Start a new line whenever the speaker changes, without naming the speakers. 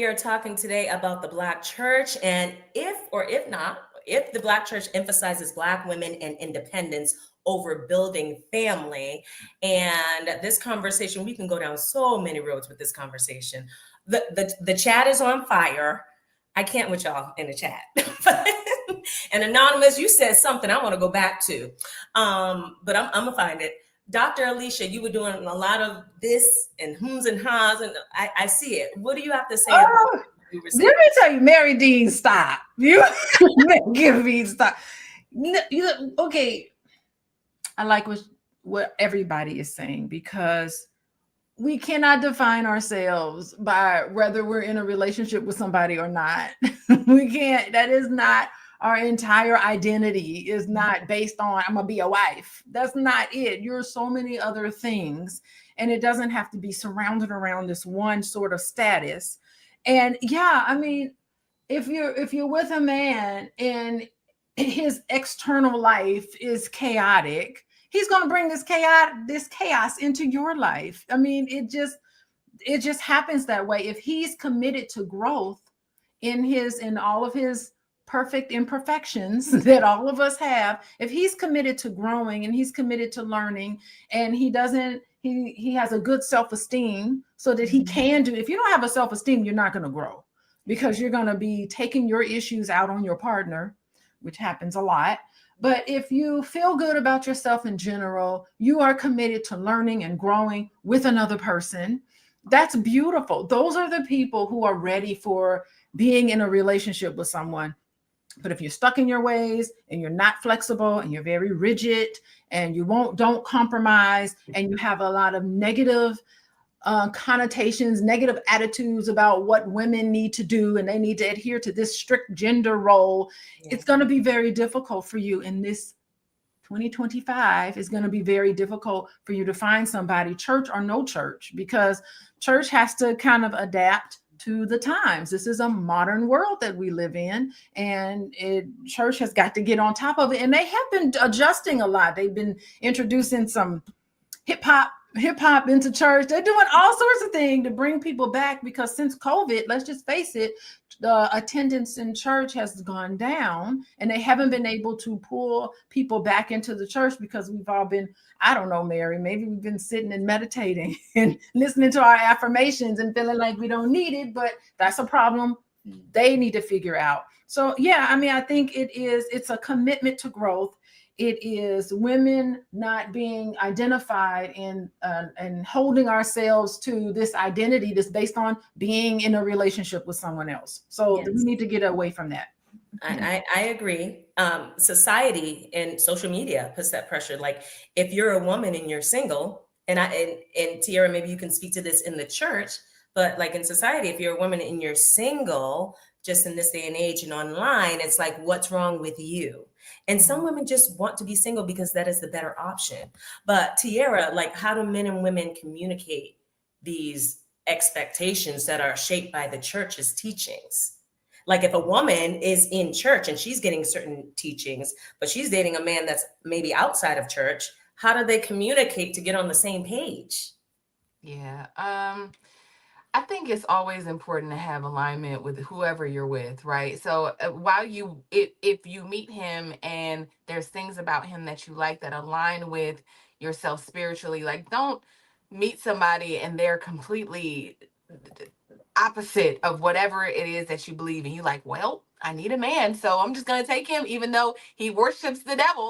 we are talking today about the Black church and if or if not, if the Black church emphasizes Black women and independence over building family. And this conversation, we can go down so many roads with this conversation. The chat is on fire. I can't with y'all in the chat. And Anonymous, you said something I want to go back to, but I'm gonna find it. Dr. Alicia, you were doing a lot of this and hums and ha's, and I see it. What do you have to say about what you were saying?
Let me tell you, Mary Dean, stop. You give me stop. Okay, I like what everybody is saying, because we cannot define ourselves by whether we're in a relationship with somebody or not. We can't. That is not our entire identity. Is not based on I'm gonna be a wife. That's not it. You're so many other things, and it doesn't have to be surrounded around this one sort of status. And yeah, I mean, if you're with a man and his external life is chaotic, he's going to bring this chaos into your life. I mean, it just happens that way. If he's committed to growth in all of his perfect imperfections that all of us have, if he's committed to growing and he's committed to learning, and he has a good self-esteem so that he can do. If you don't have a self-esteem, you're not going to grow, because you're going to be taking your issues out on your partner, which happens a lot. But if you feel good about yourself in general, you are committed to learning and growing with another person. That's beautiful. Those are the people who are ready for being in a relationship with someone. But if you're stuck in your ways and you're not flexible and you're very rigid and don't compromise, and you have a lot of negative connotations, negative attitudes about what women need to do, and they need to adhere to this strict gender role, it's going to be very difficult for you in this 2025. Is going to be very difficult for you to find somebody, church or no church, because church has to kind of adapt to the times. This is a modern world that we live in, and church has got to get on top of it. And they have been adjusting a lot. They've been introducing some hip hop into church. They're doing all sorts of things to bring people back, because since COVID, let's just face it, the attendance in church has gone down, and they haven't been able to pull people back into the church because we've all been, I don't know, Mary, maybe we've been sitting and meditating and listening to our affirmations and feeling like we don't need it, but that's a problem they need to figure out. So yeah, I mean, I think it's a commitment to growth. It is women not being identified and holding ourselves to this identity that's based on being in a relationship with someone else. So yes, we need to get away from that.
I agree. Society and social media puts that pressure. Like, if you're a woman and you're single, and Tiara, maybe you can speak to this in the church, but like in society, if you're a woman and you're single, just in this day and age and online, it's like, what's wrong with you? And some women just want to be single because that is the better option. But Tiara, like, how do men and women communicate these expectations that are shaped by the church's teachings? Like, if a woman is in church and she's getting certain teachings, but she's dating a man that's maybe outside of church, how do they communicate to get on the same page?
Yeah. I think it's always important to have alignment with whoever you're with, right? So if you meet him and there's things about him that you like that align with yourself spiritually, like, don't meet somebody and they're completely opposite of whatever it is that you believe in. You like, well, I need a man, so I'm just going to take him, even though he worships the devil.